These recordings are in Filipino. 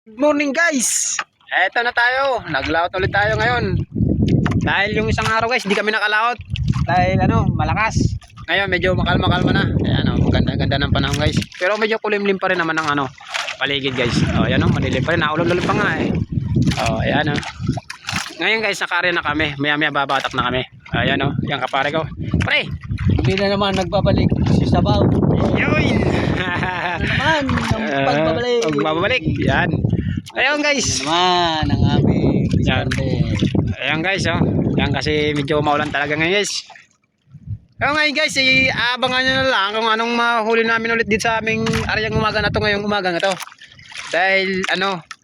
Good morning guys. Eto na tayo. Naglaot ulit tayo ngayon. Dahil yung isang araw guys, hindi kami nakalaot. Dahil malakas. Ngayon medyo makalma-kalma na. Ayan maganda-ganda ng panahon guys. Pero medyo kulimlim pa rin naman ng paligid guys. Oh, ayan madilim pa rin. Naulol-ulol pa nga eh. Oh, ayan Ngayon guys, nakare na kami. Maya-maya babatak na kami. Ayan yung kapare ko. Pre, hindi na naman nagbabalik si Sabaw. yun. Naman ang pagbabalik. Pagbabalik. Yan. Ayun guys. Naman ang aming Yan. diskarte. Ayan guys Yan kasi medyo maulan talaga ngayon guys. Ayun ngayon guys, abangan nyo na lang kung anong mahuli namin ulit dito sa aming aryang umaga na to ngayong umaga na to. Dahil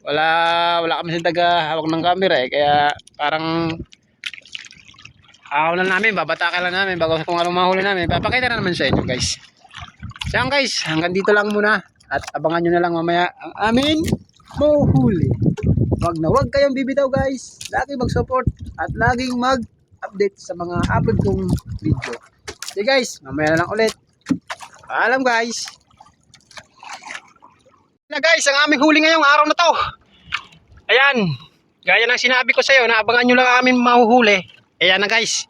wala kami sa taga hawak ng camera kaya parang na namin, babatakan lang namin bago kung anong mahuli namin. Papakita na naman sa inyo guys. So yan guys, hanggang dito lang muna at abangan nyo na lang mamaya ang amin mahuli. Wag kayong bibitaw guys. Lagi mag-support at laging mag-update sa mga upload kong video. Okay guys, mamaya na lang ulit. Paalam guys. Na guys, ang aming huli ngayong araw na to. Ayan, gaya ng sinabi ko sa iyo na abangan nyo lang ang aming mahuhuli. Ayan na guys.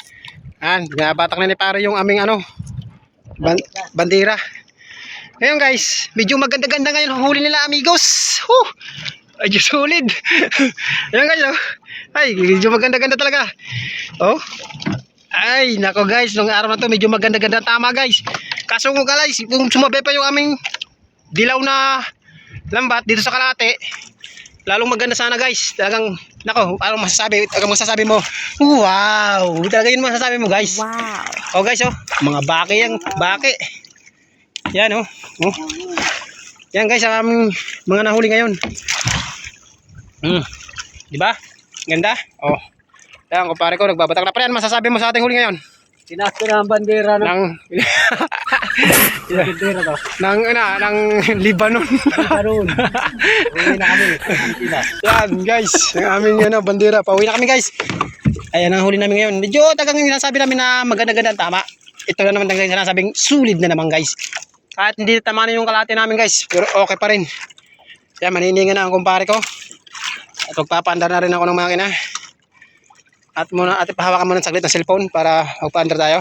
Batak na ni pare yung aming bandera. Ngayon guys, medyo maganda-ganda ngayon huli nila amigos. Ay, solid. Ayan guys Ay, medyo maganda-ganda talaga. Ay, nako guys, nung araw na to medyo maganda-ganda tama guys. Kaso kung guys, kung sumabi pa yung aming dilaw na lambat dito sa kalate, lalong maganda sana guys. Talagang nako, anong masasabi mo? Wow! Talaga yun masasabi mo guys. Wow. Guys mga baki. Yan Yan guys ang aming mga nahuli ngayon. Di ba? Ganda? Yan kumpare ko nagbabatak na pa yan. Masasabi mo sa ating huli ngayon? Sinakto na ang bandera ng bandera to. ng Lebanon. Lebanon. Uwi na kami. Yan guys, ang aming bandera. Pauwi na kami guys. Ayan ang huli namin ngayon. Medyo tagang sinasabi namin na maganda-ganda tama. Ito na naman tagang sinasabing sulit na naman guys. Kahit hindi tamanin yung kalate namin guys, pero okay pa rin. Yan, maniningan na ang kumpare ko. At magpapaandar na rin ako ng makina. At ipahawakan muna ng saglit ng cellphone para magpaandar tayo.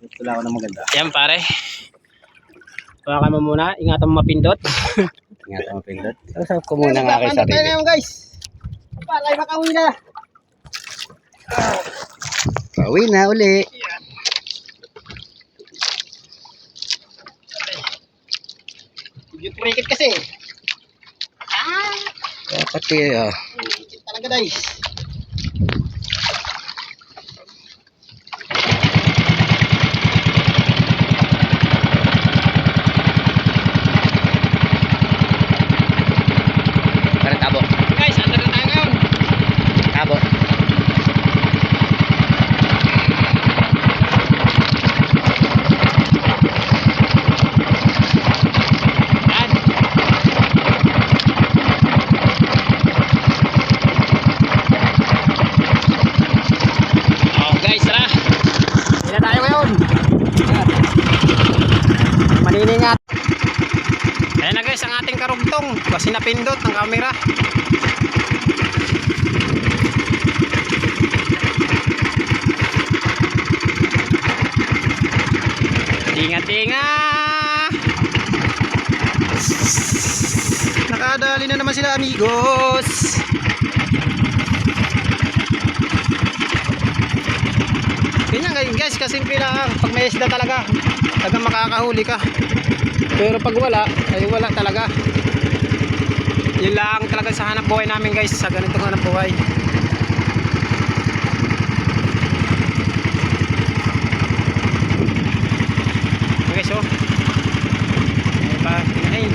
Ito lang ako ng maganda. Yan pare. Hawakan mo muna, ingatan mo mapindot. Ingatan mo pindot. Usap ko muna ng aking sarili. Tayo ngayon guys. Para ay makauwi na. Pauwi na uli. Yung prikit kasi. Dapat kayo. Talaga guys. Tabo. Guys, andar na tayo ngayon. Tabo. Guys, tara. Hindi na tayo ngayon. Maniningat. Ayan na guys, ang ating karugtong. Kasi napindot ng camera. Tinga-tinga. Nakadali na naman sila amigos. Ganyan guys, kasimple lang. Pag may isda talaga makakahuli ka. Pero pag wala, ay wala talaga. Yun lang talaga sa hanap buhay namin guys. Sa ganitong hanap buhay. Okay guys Ay,